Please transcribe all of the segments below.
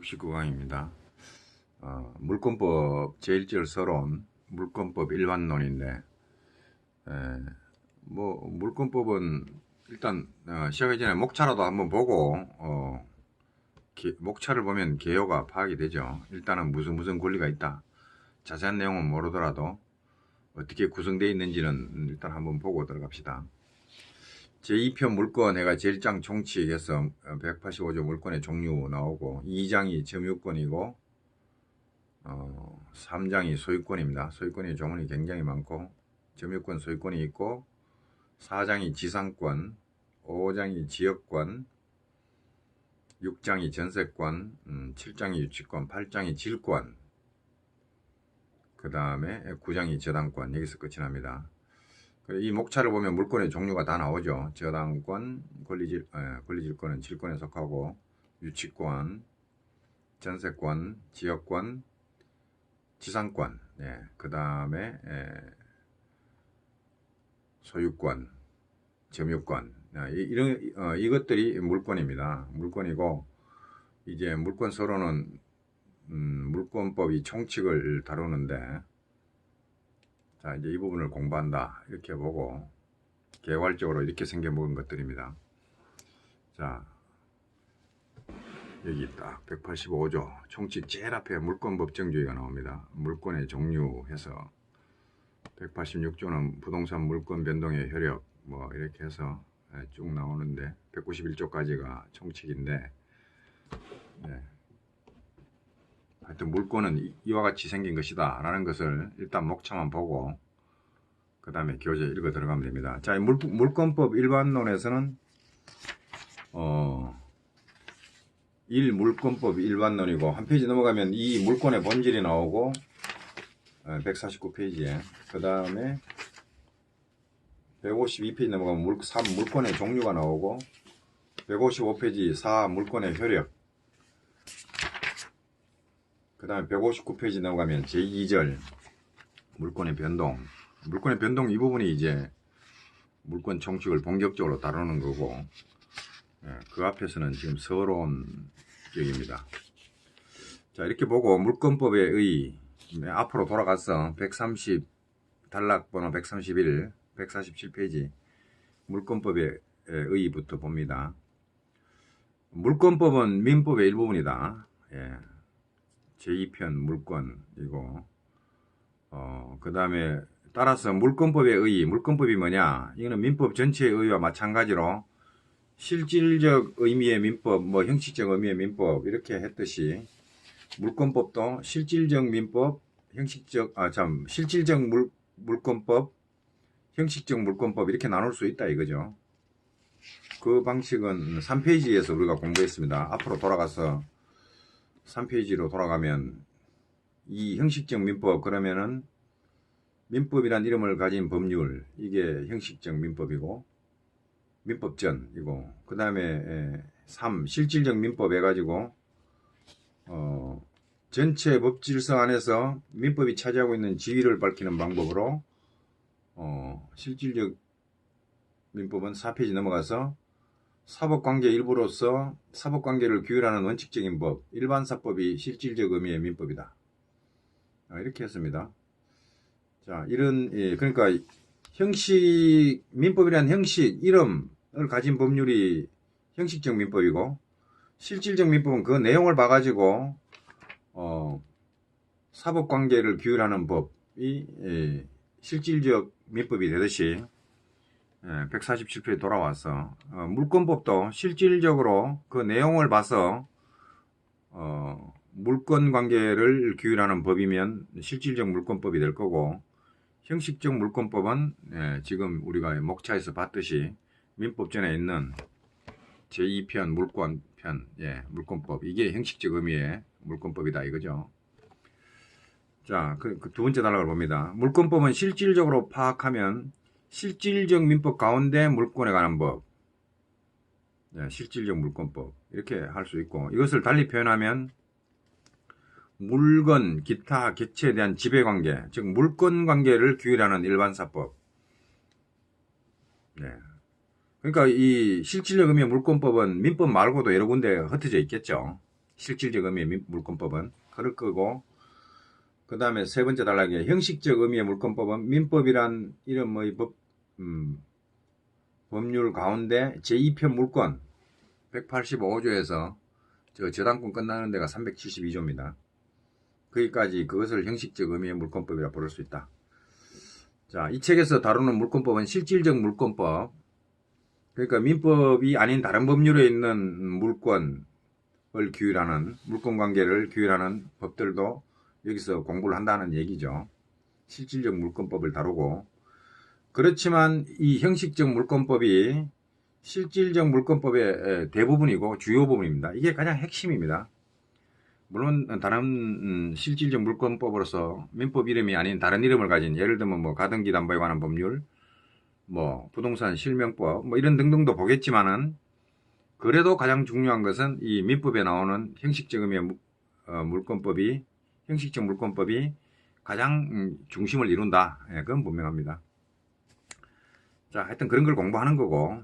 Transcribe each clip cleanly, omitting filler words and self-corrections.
19강입니다. 물권법 제1절 서론, 물권법 일반론인데, 물권법은 일단 시작하기 전에 목차라도 한번 보고 목차를 보면 개요가 파악이 되죠. 일단은 무슨 권리가 있다. 자세한 내용은 모르더라도 어떻게 구성되어 있는지는 일단 한번 보고 들어갑시다. 제2편 물권 해가 제1장 총칙에서 185조 물권의 종류 나오고 2장이 점유권이고 3장이 소유권입니다. 소유권의 조문이 굉장히 많고 점유권 소유권이 있고 4장이 지상권, 5장이 지역권, 6장이 전세권, 7장이 유치권, 8장이 질권, 그 다음에 9장이 저당권. 여기서 끝이 납니다. 이 목차를 보면 물권의 종류가 다 나오죠. 저당권, 권리질권은 질권에 속하고 유치권, 전세권, 지역권, 지상권, 그 다음에 소유권, 점유권, 이것들이 물권입니다. 물권이고, 이제 물권 서론은 물권법이 총칙을 다루는데, 자, 이제 이 부분을 공부한다. 이렇게 보고, 개괄적으로 이렇게 생겨먹은 것들입니다. 자, 여기 딱 185조. 총칙 제일 앞에 물권 법정주의가 나옵니다. 물권의 종류 해서. 186조는 부동산 물권 변동의 효력, 이렇게 해서 쭉 나오는데, 191조까지가 총칙인데, 하여튼 물권은 이와 같이 생긴 것이다 라는 것을 일단 목차만 보고 그 다음에 교재 읽어 들어가면 됩니다. 자, 물권법 일반론에서는 1물권법 일반론이고 한 페이지 넘어가면 이 물권의 본질이 나오고 149페이지에 그 다음에 152페이지 넘어가면 물권의 종류가 나오고 155페이지 4 물권의 효력, 그 다음에 159페이지 넘어가면 제2절 물권의 변동. 물권의 변동 이 부분이 이제 물권 총칙을 본격적으로 다루는 거고, 그 앞에서는 지금 서론격입니다. 자, 이렇게 보고 물권법에 의의, 앞으로 돌아가서 130 단락번호 131, 147페이지 물권법에 의의부터 봅니다. 물권법은 민법의 일부분이다. 제2편 물권이고, 그 다음에 따라서 물권법의 의의, 물권법이 뭐냐? 이거는 민법 전체의 의의와 마찬가지로 실질적 의미의 민법, 형식적 의미의 민법 이렇게 했듯이 물권법도 실질적 민법, 실질적 물권법, 형식적 물권법 이렇게 나눌 수 있다 이거죠. 그 방식은 3페이지에서 우리가 공부했습니다. 앞으로 돌아가서 3페이지로 돌아가면 이 형식적 민법, 그러면은 민법이란 이름을 가진 법률, 이게 형식적 민법이고 민법전이고, 그 다음에 3 실질적 민법 해가지고 전체 법질서 안에서 민법이 차지하고 있는 지위를 밝히는 방법으로 실질적 민법은 4페이지 넘어가서 사법관계 일부로서 사법관계를 규율하는 원칙적인 법, 일반사법이 실질적 의미의 민법이다. 이렇게 했습니다. 자, 그러니까 민법이란 형식, 이름을 가진 법률이 형식적 민법이고, 실질적 민법은 그 내용을 봐가지고 사법관계를 규율하는 법이 실질적 민법이 되듯이 147페이지 돌아와서 물권법도 실질적으로 그 내용을 봐서 물권 관계를 규율하는 법이면 실질적 물권법이 될 거고, 형식적 물권법은 지금 우리가 목차에서 봤듯이 민법전에 있는 제2편 물권편, 물권법, 이게 형식적 의미의 물권법이다 이거죠. 자, 그 두 번째 단락을 봅니다. 물권법은 실질적으로 파악하면 실질적 민법 가운데 물권에 관한 법, 실질적 물권법 이렇게 할 수 있고, 이것을 달리 표현하면 물건, 기타, 객체에 대한 지배관계, 즉 물권 관계를 규율하는 일반사법. 그러니까 이 실질적 의미의 물권법은 민법 말고도 여러 군데 흩어져 있겠죠. 실질적 의미의 물권법은 그럴 거고, 그 다음에 세 번째 단락에 형식적 의미의 물권법은 민법이란 이름의 법률 가운데 제2편 물권 185조에서 저당권 끝나는 데가 372조입니다. 거기까지 그것을 형식적 의미의 물권법이라 부를 수 있다. 자, 이 책에서 다루는 물권법은 실질적 물권법, 그러니까 민법이 아닌 다른 법률에 있는 물권을 규율하는, 물권관계를 규율하는 법들도 여기서 공부를 한다는 얘기죠. 실질적 물권법을 다루고, 그렇지만 이 형식적 물권법이 실질적 물권법의 대부분이고 주요 부분입니다. 이게 가장 핵심입니다. 물론 다른 실질적 물권법으로서 민법 이름이 아닌 다른 이름을 가진, 예를 들면 뭐 가등기 담보에 관한 법률, 뭐 부동산 실명법, 뭐 이런 등등도 보겠지만은, 그래도 가장 중요한 것은 이 민법에 나오는 형식적 의미의 물권법이, 형식적 물권법이 가장 중심을 이룬다. 예, 그건 분명합니다. 자, 하여튼 그런 걸 공부하는 거고,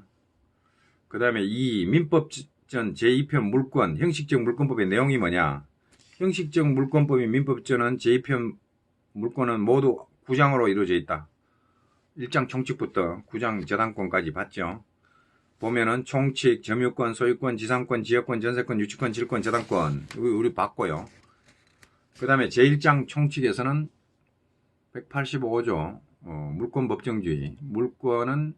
그 다음에 이 민법전 제2편 물권, 형식적 물권법의 내용이 뭐냐? 형식적 물권법인 민법전은 제2편 물권은 모두 9장으로 이루어져 있다. 1장 총칙부터 9장 저당권까지 봤죠. 보면은 총칙, 점유권, 소유권, 지상권, 지역권, 전세권, 유치권, 질권, 저당권 우리 봤고요. 그 다음에 제1장 총칙에서는 185조 물권 법정주의, 물권은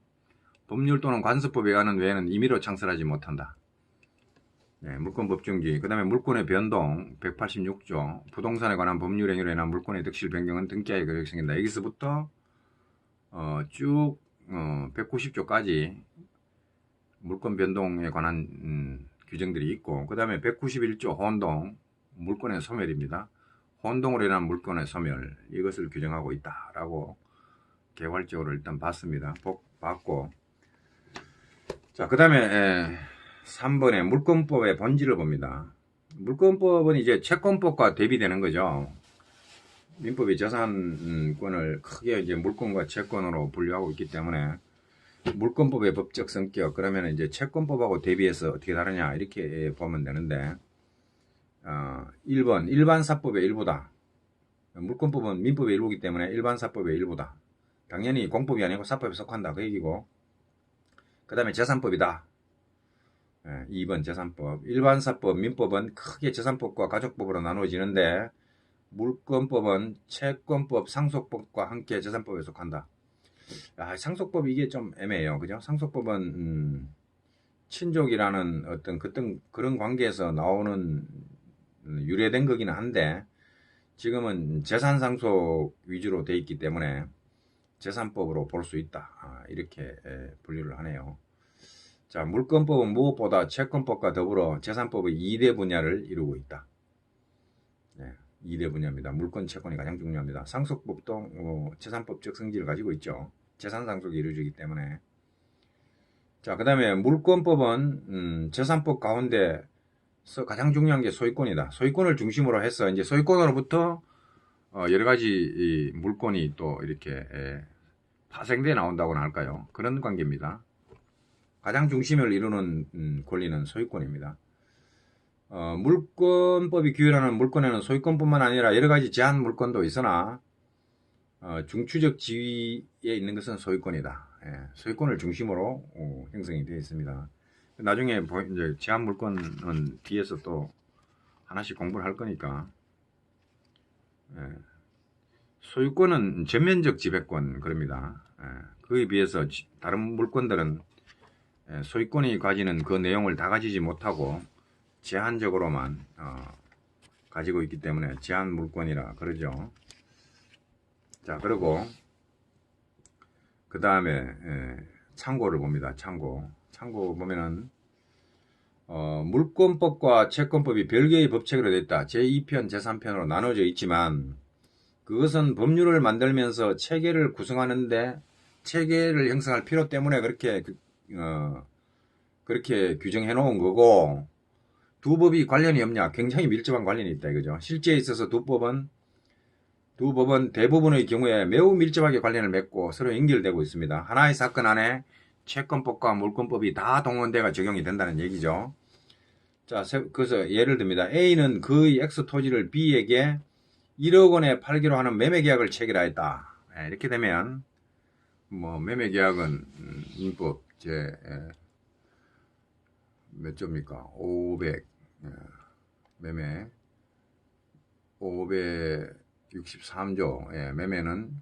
법률 또는 관습법에 관한 외에는 임의로 창설하지 못한다. 네, 물권 법정주의. 그 다음에 물권의 변동 186조, 부동산에 관한 법률 행위로 인한 물권의 득실 변경은 등기하에 그렇게 생긴다. 여기서부터 쭉 190조까지 물권 변동에 관한 규정들이 있고, 그 다음에 191조 혼동, 물권의 소멸입니다. 혼동으로 인한 물권의 소멸, 이것을 규정하고 있다라고 개괄적으로 일단 봤습니다. 봤고, 자, 그 다음에 3번에 물권법의 본질을 봅니다. 물권법은 이제 채권법과 대비되는 거죠. 민법이 재산권을 크게 이제 물권과 채권으로 분류하고 있기 때문에 물권법의 법적 성격, 그러면 이제 채권법하고 대비해서 어떻게 다르냐 이렇게 보면 되는데, 1번 일반사법의 일부다. 물권법은 민법의 일부이기 때문에 일반사법의 일부다. 당연히 공법이 아니고 사법에 속한다 그 얘기고, 그 다음에 재산법이다. 2번 재산법. 일반사법, 민법은 크게 재산법과 가족법으로 나누어지는데, 물권법은 채권법, 상속법과 함께 재산법에 속한다. 상속법 이게 좀 애매해요. 그죠? 상속법은 친족이라는 어떤 그런 관계에서 나오는 유래된 거기는 한데, 지금은 재산 상속 위주로 돼 있기 때문에 재산법으로 볼 수 있다. 이렇게 분류를 하네요. 자, 물권법은 무엇보다 채권법과 더불어 재산법의 2대 분야를 이루고 있다. 네, 2대 분야입니다. 물권, 채권이 가장 중요합니다. 상속법도 재산법적 성질을 가지고 있죠. 재산 상속이 이루어지기 때문에. 자, 그 다음에 물권법은 재산법 가운데서 가장 중요한 게 소유권이다. 소유권을 중심으로 해서 이제 소유권으로부터 여러 가지 물권이 또 이렇게 파생돼 나온다고나 할까요? 그런 관계입니다. 가장 중심을 이루는 권리는 소유권입니다. 물권법이 규율하는 물권에는 소유권뿐만 아니라 여러 가지 제한 물권도 있으나 중추적 지위에 있는 것은 소유권이다. 소유권을 중심으로 형성이 되어 있습니다. 나중에 이제 제한 물권은 뒤에서 또 하나씩 공부를 할 거니까. 소유권은 전면적 지배권 그럽니다. 그에 비해서 다른 물권들은 소유권이 가지는 그 내용을 다 가지지 못하고 제한적으로만 가지고 있기 때문에 제한 물권이라 그러죠. 자, 그리고 그 다음에 참고를 봅니다. 참고 보면은 물권법과 채권법이 별개의 법책으로 됐다. 제2편, 제3편으로 나눠져 있지만 그것은 법률을 만들면서 체계를 구성하는데 체계를 형성할 필요 때문에 그렇게 규정해 놓은 거고, 두 법이 관련이 없냐? 굉장히 밀접한 관련이 있다 이거죠. 실제에 있어서 두 법은 대부분의 경우에 매우 밀접하게 관련을 맺고 서로 연결되고 있습니다. 하나의 사건 안에 채권법과 물권법이 다 동원돼가 적용이 된다는 얘기죠. 자, 그래서 예를 듭니다. A는 그의 X 토지를 B에게 1억 원에 팔기로 하는 매매 계약을 체결하였다. 이렇게 되면 뭐 매매 계약은 민법 제 몇 조입니까? 500 매매 563조 매매는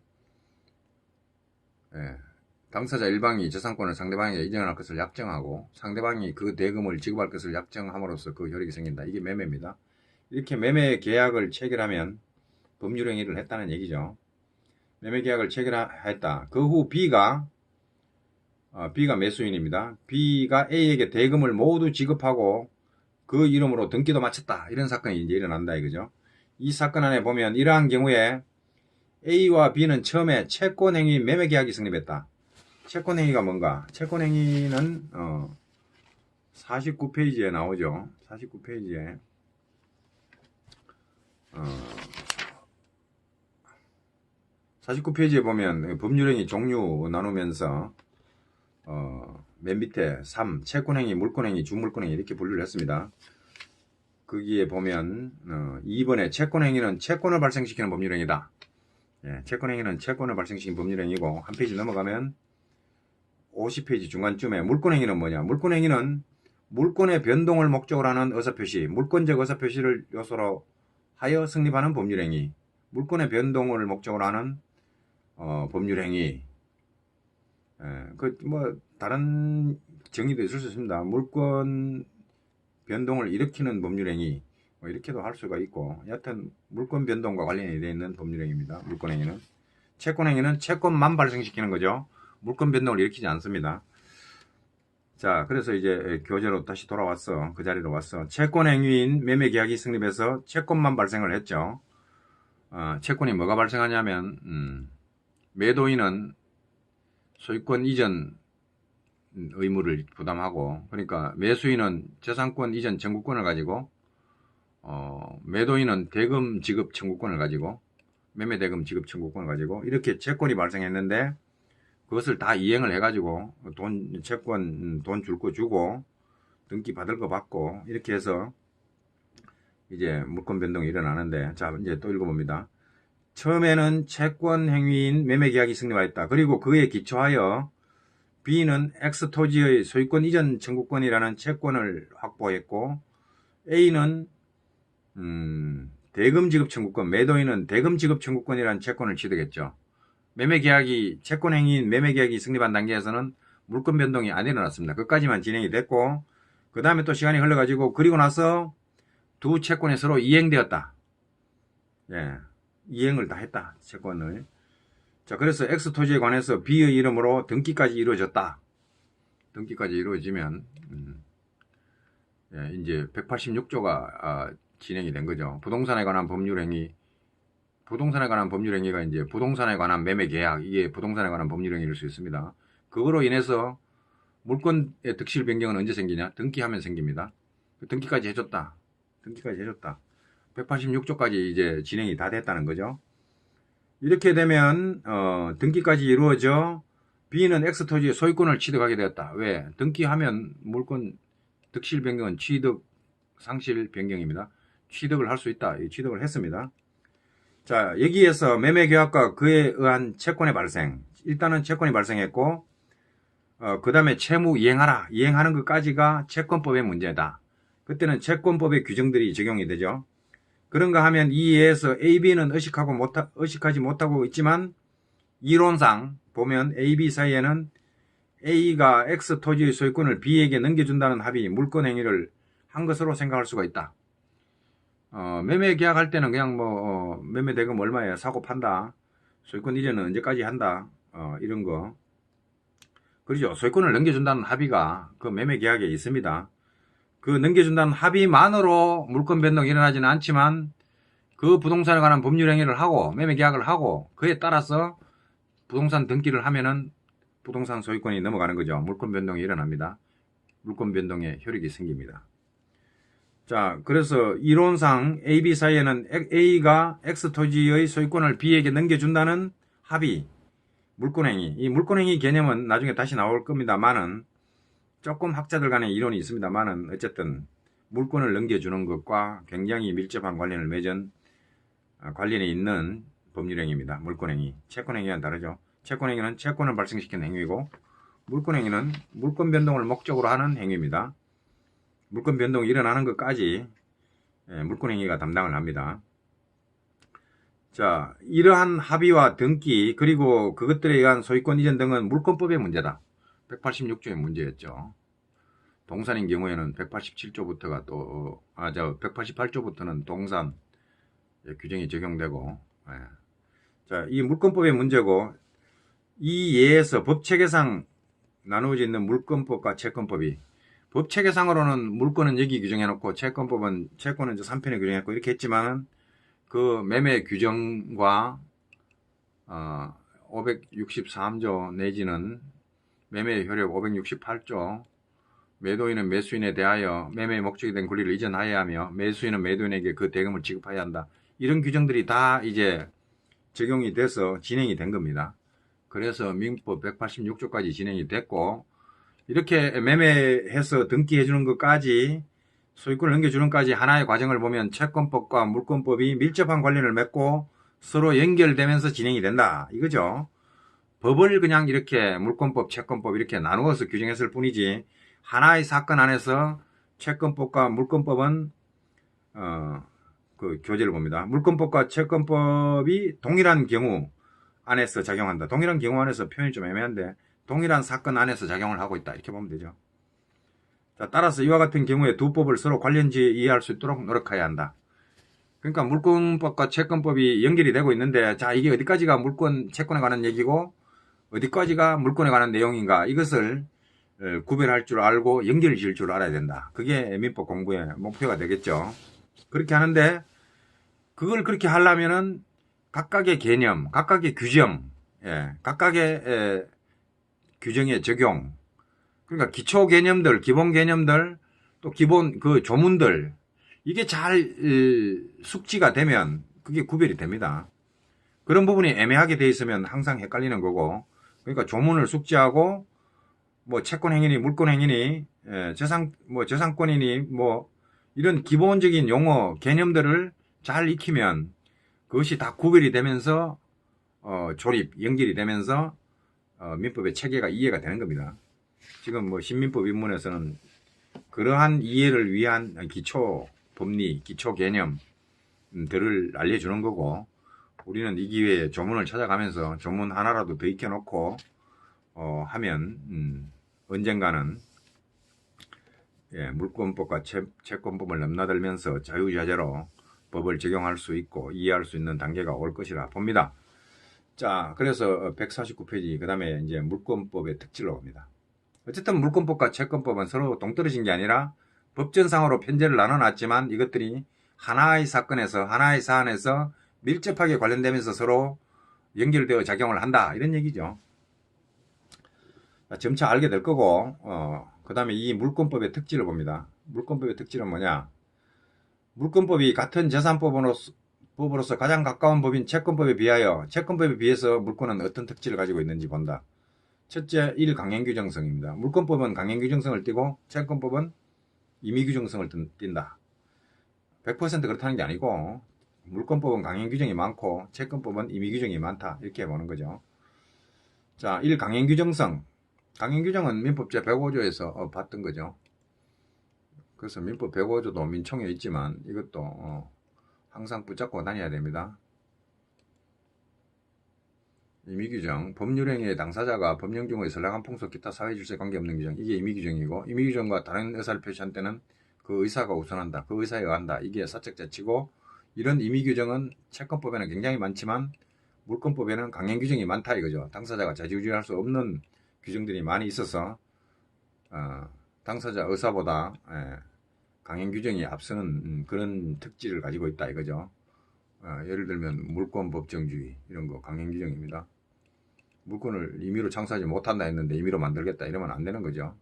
당사자 일방이 저상권을 상대방에게 이전할 것을 약정하고 상대방이 그 대금을 지급할 것을 약정함으로써 그 효력이 생긴다. 이게 매매입니다. 이렇게 매매 계약을 체결하면 법률 행위를 했다는 얘기죠. 매매 계약을 체결했다. 그 후 B가 매수인입니다. B가 A에게 대금을 모두 지급하고 그 이름으로 등기도 마쳤다. 이런 사건이 이제 일어난다 이거죠. 이 사건 안에 보면 이러한 경우에 A와 B는 처음에 채권행위 매매 계약이 성립했다. 채권행위가 뭔가? 채권행위는 49페이지에 나오죠. 49페이지에 49페이지에 보면 법률행위 종류 나누면서 맨 밑에 3. 채권행위, 물권행위, 주물권행위 이렇게 분류를 했습니다. 거기에 보면 2번에 채권행위는 채권을 발생시키는 법률행위다. 채권행위는 채권을 발생시키는 법률행위고 한 페이지 넘어가면 50페이지 중간쯤에 물권행위는 뭐냐? 물권행위는 물권의 변동을 목적으로 하는 의사표시, 물권적 의사표시를 요소로 하여 성립하는 법률행위, 물권의 변동을 목적으로 하는 법률행위. 다른 정의도 있을 수 있습니다. 물권 변동을 일으키는 법률행위, 이렇게도 할 수가 있고, 여하튼 물권 변동과 관련이 되어 있는 법률행위입니다. 물권행위는. 채권행위는 채권만 발생시키는 거죠. 물권 변동을 일으키지 않습니다. 자, 그래서 이제 교재로 다시 돌아왔어. 그 자리로 왔어. 채권행위인 매매계약이 성립해서 채권만 발생을 했죠. 채권이 뭐가 발생하냐면 매도인은 소유권 이전 의무를 부담하고, 그러니까 매수인은 저상권 이전 청구권을 가지고 매도인은 대금 지급 청구권을 가지고, 매매 대금 지급 청구권을 가지고 이렇게 채권이 발생했는데 그것을 다 이행을 해가지고 채권 돈 줄 거 주고 등기 받을 거 받고 이렇게 해서 이제 물권 변동이 일어나는데, 자 이제 또 읽어봅니다. 처음에는 채권 행위인 매매 계약이 성립하였다. 그리고 그에 기초하여 B는 X 토지의 소유권 이전 청구권이라는 채권을 확보했고, A는 대금 지급 청구권, 매도인은 대금 지급 청구권이라는 채권을 취득했죠. 매매 계약이 채권 행위인 매매 계약이 성립한 단계에서는 물권 변동이 안 일어났습니다. 그까지만 진행이 됐고, 그 다음에 또 시간이 흘러가지고 그리고 나서 두 채권이 서로 이행되었다. 이행을 다 했다. 채권을. 자, 그래서 X 토지에 관해서 B의 이름으로 등기까지 이루어졌다. 등기까지 이루어지면 이제 186조가 진행이 된 거죠. 부동산에 관한 법률행위, 부동산에 관한 법률행위가 이제 부동산에 관한 매매계약, 이게 부동산에 관한 법률행위일 수 있습니다. 그거로 인해서 물권의 득실 변경은 언제 생기냐? 등기하면 생깁니다. 등기까지 해줬다. 등기까지 해줬다. 186조까지 이제 진행이 다 됐다는 거죠. 이렇게 되면 등기까지 이루어져 B는 X토지의 소유권을 취득하게 되었다. 왜? 등기하면 물권 득실 변경은 취득 상실 변경입니다. 취득을 할 수 있다. 취득을 했습니다. 자, 여기에서 매매계약과 그에 의한 채권의 발생. 일단은 채권이 발생했고, 그 다음에 채무 이행하라. 이행하는 것까지가 채권법의 문제다. 그때는 채권법의 규정들이 적용이 되죠. 그런가 하면 이에서 A, B는 의식하지 못하고 있지만, 이론상 보면 A, B 사이에는 A가 X 토지의 소유권을 B에게 넘겨준다는 합의, 물권 행위를 한 것으로 생각할 수가 있다. 매매 계약할 때는 그냥 매매 대금 얼마에 사고 판다. 소유권 이전은 언제까지 한다. 이런 거. 그렇죠. 소유권을 넘겨준다는 합의가 그 매매 계약에 있습니다. 그 넘겨준다는 합의만으로 물권 변동이 일어나지는 않지만 그 부동산에 관한 법률 행위를 하고 매매 계약을 하고 그에 따라서 부동산 등기를 하면은 부동산 소유권이 넘어가는 거죠. 물권 변동이 일어납니다. 물권 변동의 효력이 생깁니다. 자, 그래서 이론상 A, B 사이에는 A가 X 토지의 소유권을 B에게 넘겨준다는 합의, 물권행위. 이 물권행위 개념은 나중에 다시 나올 겁니다만은 조금 학자들 간에 이론이 있습니다만은 어쨌든 물건을 넘겨주는 것과 굉장히 밀접한 관련을 맺은 관련이 있는 법률행위입니다. 물권행위. 채권행위와는 다르죠. 채권행위는 채권을 발생시키는 행위고 물권행위는 물권 변동을 목적으로 하는 행위입니다. 물권 변동이 일어나는 것까지 물권행위가 담당을 합니다. 자, 이러한 합의와 등기 그리고 그것들에 의한 소유권 이전 등은 물권법의 문제다. 186조의 문제였죠. 동산인 경우에는 187조부터가 188조부터는 동산 규정이 적용되고, 자, 이 물권법의 문제고, 이 예에서 법체계상 나누어져 있는 물권법과 채권법이, 법체계상으로는 물권은 여기 규정해놓고, 채권은 이제 3편에 규정했고, 이렇게 했지만은, 그 매매 규정과, 563조 내지는 매매 효력 568조, 매도인은 매수인에 대하여 매매의 목적이 된 권리를 이전하여야 하며 매수인은 매도인에게 그 대금을 지급해야 한다. 이런 규정들이 다 이제 적용이 돼서 진행이 된 겁니다. 그래서 민법 186조까지 진행이 됐고 이렇게 매매해서 등기해 주는 것까지 소유권을 넘겨주는 것까지 하나의 과정을 보면 채권법과 물권법이 밀접한 관련을 맺고 서로 연결되면서 진행이 된다. 이거죠. 법을 그냥 이렇게 물권법, 채권법 이렇게 나누어서 규정했을 뿐이지 하나의 사건 안에서 채권법과 물권법은 그 교재를 봅니다. 물권법과 채권법이 동일한 경우 안에서 작용한다. 동일한 경우 안에서 표현이 좀 애매한데 동일한 사건 안에서 작용을 하고 있다. 이렇게 보면 되죠. 자, 따라서 이와 같은 경우에 두 법을 서로 관련지에 이해할 수 있도록 노력해야 한다. 그러니까 물권법과 채권법이 연결이 되고 있는데 자, 이게 어디까지가 물권, 채권에 관한 얘기고 어디까지가 물권에 관한 내용인가 이것을 구별할 줄 알고 연결을 지을 줄 알아야 된다. 그게 민법 공부의 목표가 되겠죠. 그렇게 하는데 그걸 그렇게 하려면은 각각의 개념, 각각의 규정, 각각의 규정의 적용, 그러니까 기초 개념들, 기본 개념들, 또 기본 그 조문들 이게 잘 숙지가 되면 그게 구별이 됩니다. 그런 부분이 애매하게 돼 있으면 항상 헷갈리는 거고, 그러니까 조문을 숙지하고 뭐 채권행위니 물권행위니 재산권이니 뭐 이런 기본적인 용어 개념들을 잘 익히면 그것이 다 구별이 되면서 조립 연결이 되면서 민법의 체계가 이해가 되는 겁니다. 지금 뭐 신민법 입문에서는 그러한 이해를 위한 기초 법리, 기초 개념들을 알려주는 거고 우리는 이 기회에 조문을 찾아가면서 조문 하나라도 더 익혀놓고 하면 언젠가는 물권법과 채권법을 넘나들면서 자유자재로 법을 적용할 수 있고 이해할 수 있는 단계가 올 것이라 봅니다. 자, 그래서 149페이지 그 다음에 이제 물권법의 특질로 봅니다. 어쨌든 물권법과 채권법은 서로 동떨어진 게 아니라 법전상으로 편제를 나눠놨지만 이것들이 하나의 사건에서 하나의 사안에서 밀접하게 관련되면서 서로 연결되어 작용을 한다 이런 얘기죠. 점차 알게 될 거고 그 다음에 이 물권법의 특질을 봅니다. 물권법의 특질은 뭐냐? 물권법이 같은 재산법으로서 가장 가까운 법인 채권법에 비하여 채권법에 비해서 물권은 어떤 특질을 가지고 있는지 본다. 첫째, 1. 강행규정성입니다. 물권법은 강행규정성을 띠고 채권법은 임의규정성을 띈다. 100% 그렇다는 게 아니고 물권법은 강행규정이 많고 채권법은 임의규정이 많다. 이렇게 보는 거죠. 자, 1. 강행규정성. 강행규정은 민법 제105조에서 봤던 거죠. 그래서 민법 105조도 민총에 있지만 이것도 항상 붙잡고 다녀야 됩니다. 임의규정, 법률행위의 당사자가 법령중의 선량한 풍속 기타 사회질서에 관계없는 규정, 이게 임의규정이고 임의규정과 다른 의사를 표시한 때는 그 의사가 우선한다. 그 의사에 의한다. 이게 사적자치고 이런 임의규정은 채권법에는 굉장히 많지만 물권법에는 강행규정이 많다 이거죠. 당사자가 자지우지할 수 없는 규정들이 많이 있어서 당사자 의사보다 강행규정이 앞서는 그런 특질을 가지고 있다 이거죠. 예를 들면 물권법정주의 이런 거 강행규정입니다. 물권을 임의로 창사하지 못한다 했는데 임의로 만들겠다 이러면 안 되는 거죠.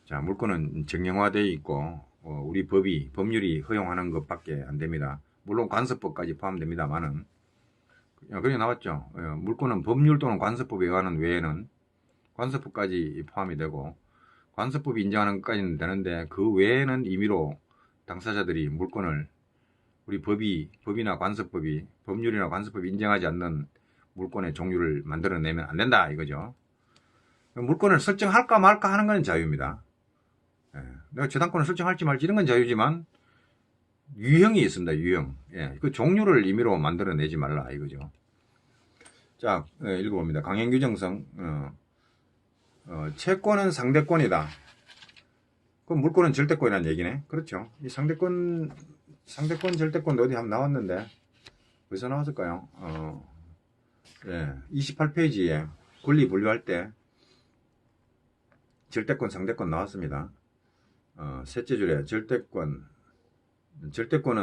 자, 물권은 정형화되어 있고 우리 법률이 허용하는 것밖에 안 됩니다. 물론 관습법까지 포함됩니다만은 그게 나왔죠. 물권은 법률 또는 관습법에 의하는 외에는 관습법까지 포함이 되고 관습법이 인정하는 것까지는 되는데 그 외에는 임의로 당사자들이 물권을 우리 법이나 관습법이 법률이나 관습법이 인정하지 않는 물권의 종류를 만들어내면 안 된다 이거죠. 물권을 설정할까 말까 하는 건 자유입니다. 예, 내가 저당권을 설정할지 말지 이런 건 자유지만 유형이 있습니다. 유형. 예, 그 종류를 임의로 만들어내지 말라 이거죠. 자, 읽어봅니다. 강행규정성. 채권은 상대권이다. 그럼 물권은 절대권이라는 얘기네. 그렇죠. 이 상대권 절대권도 어디 한번 나왔는데 어디서 나왔을까요? 예, 28페이지에 권리 분류할 때 절대권, 상대권 나왔습니다. 셋째 줄에 절대권은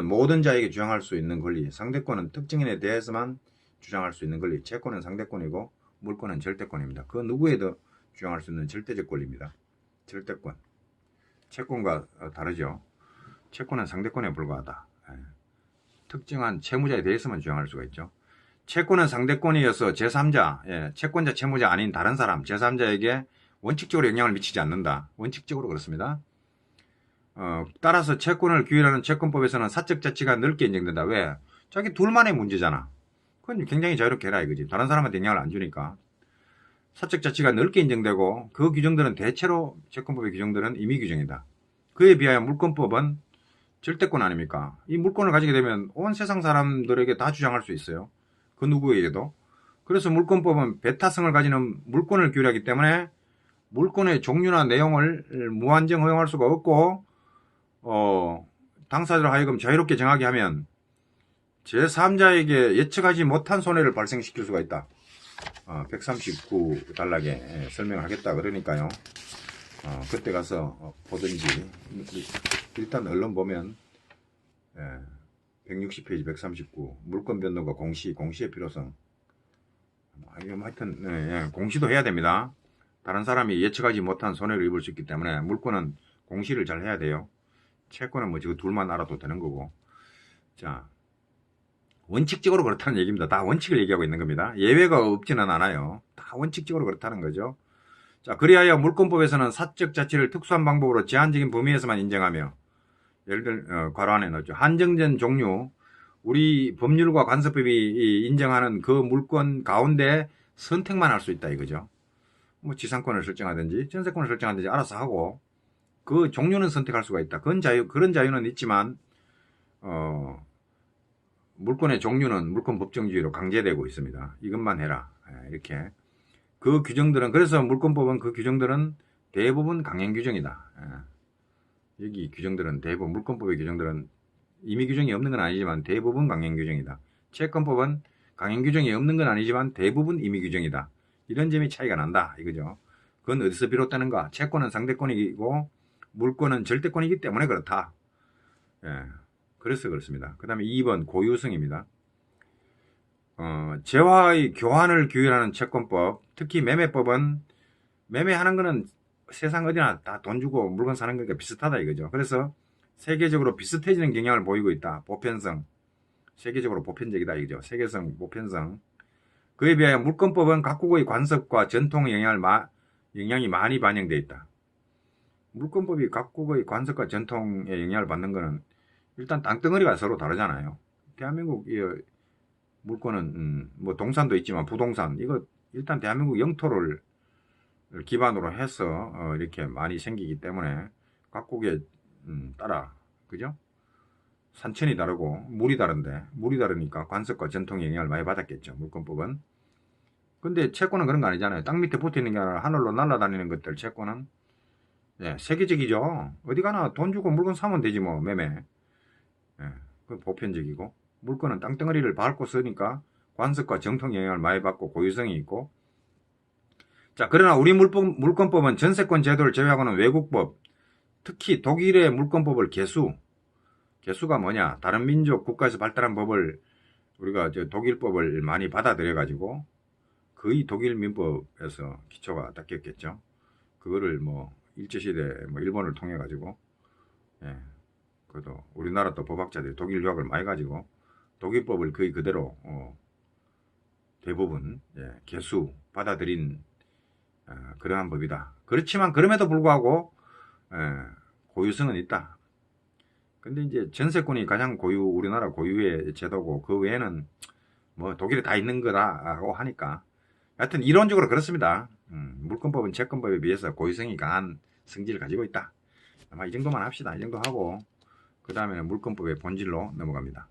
모든 자에게 주장할 수 있는 권리, 상대권은 특정인에 대해서만 주장할 수 있는 권리, 채권은 상대권이고 물권은 절대권입니다. 그 누구에도 주장할 수 있는 절대적 권리입니다. 절대권. 채권과 다르죠. 채권은 상대권에 불과하다. 예. 특정한 채무자에 대해서만 주장할 수가 있죠. 채권은 상대권이어서 제3자, 예, 채권자, 채무자 아닌 다른 사람, 제3자에게 원칙적으로 영향을 미치지 않는다. 원칙적으로 그렇습니다. 따라서 채권을 규율하는 채권법에서는 사적 자치가 넓게 인정된다. 왜? 자기 둘만의 문제잖아. 그건 굉장히 자유롭게 해라 이거지. 다른 사람한테 영향을 안 주니까. 사적 자치가 넓게 인정되고 그 규정들은 대체로 채권법의 규정들은 임의 규정이다. 그에 비하여 물권법은 절대권 아닙니까? 이 물권을 가지게 되면 온 세상 사람들에게 다 주장할 수 있어요. 그 누구에게도. 그래서 물권법은 배타성을 가지는 물권을 규율하기 때문에 물권의 종류나 내용을 무한정 허용할 수가 없고 당사자로 하여금 자유롭게 정하게 하면 제3자에게 예측하지 못한 손해를 발생시킬 수가 있다. 139단락에 설명을 하겠다 그러니까요. 그때 가서 보든지 일단 얼른 보면 160페이지 139 물권 변동과 공시의 필요성. 하여튼 공시도 해야 됩니다. 다른 사람이 예측하지 못한 손해를 입을 수 있기 때문에 물권은 공시를 잘 해야 돼요. 채권은 뭐 지금 둘만 알아도 되는 거고. 자, 원칙적으로 그렇다는 얘기입니다. 다 원칙을 얘기하고 있는 겁니다. 예외가 없지는 않아요. 다 원칙적으로 그렇다는 거죠. 자, 그리하여 물권법에서는 사적 자치를 특수한 방법으로 제한적인 범위에서만 인정하며, 예를 들어 괄호 안에 넣었죠. 한정된 종류, 우리 법률과 관습법이 인정하는 그 물권 가운데 선택만 할 수 있다 이거죠. 뭐 지상권을 설정하든지 전세권을 설정하든지 알아서 하고 그 종류는 선택할 수가 있다. 그런 자유는 있지만 물권의 종류는 물권 법정주의로 강제되고 있습니다. 이것만 해라. 이렇게. 그 규정들은, 그래서 물권법은 그 규정들은 대부분 강행 규정이다. 여기 규정들은 대부분, 물권법의 규정들은 임의 규정이 없는 건 아니지만 대부분 강행 규정이다. 채권법은 강행 규정이 없는 건 아니지만 대부분 임의 규정이다. 이런 점이 차이가 난다. 이거죠. 그건 어디서 비롯되는가? 채권은 상대권이고 물권은 절대권이기 때문에 그렇다. 그래서 그렇습니다. 그 다음에 2번 고유성입니다. 재화의 교환을 규율하는 채권법, 특히 매매법은 매매하는 거는 세상 어디나 다 돈 주고 물건 사는 거니까 비슷하다 이거죠. 그래서 세계적으로 비슷해지는 경향을 보이고 있다. 보편성. 세계적으로 보편적이다 이거죠. 세계성, 보편성. 그에 비하여 물권법은 각국의 관습과 전통의 영향이 많이 반영되어 있다. 물권법이 각국의 관습과 전통의 영향을 받는 거는 일단 땅덩어리가 서로 다르잖아요. 대한민국 물권은 뭐 동산도 있지만 부동산 이거 일단 대한민국 영토를 기반으로 해서 이렇게 많이 생기기 때문에 각국에 따라 그죠? 산천이 다르고 물이 다른데 물이 다르니까 관습과 전통의 영향을 많이 받았겠죠. 물권법은. 근데 채권은 그런 거 아니잖아요. 땅 밑에 붙어 있는 게 아니라 하늘로 날아다니는 것들 채권은 세계적이죠. 어디 가나 돈 주고 물건 사면 되지 뭐 매매. 그 보편적이고 물건은 땅덩어리를 밟고 쓰니까 관습과 정통 영향을 많이 받고 고유성이 있고. 자, 그러나 우리 물권법은 전세권 제도를 제외하고는 외국법, 특히 독일의 물권법을 개수가 뭐냐? 다른 민족 국가에서 발달한 법을 우리가 독일법을 많이 받아들여 가지고 거의 독일 민법에서 기초가 닦였겠죠. 그거를 뭐 일제시대 뭐 일본을 통해 가지고 그래도 우리나라 또 법학자들이 독일 유학을 많이 가지고 독일법을 거의 그대로 대부분 개수 받아들인 그러한 법이다. 그렇지만 그럼에도 불구하고 고유성은 있다. 근데 이제 전세권이 가장 우리나라 고유의 제도고 그 외에는 뭐 독일에 다 있는 거다라고 하니까 하여튼 이론적으로 그렇습니다. 물권법은 채권법에 비해서 고유성이 강한 성질을 가지고 있다. 아마 이 정도만 합시다. 이 정도 하고 그 다음에는 물권법의 본질로 넘어갑니다.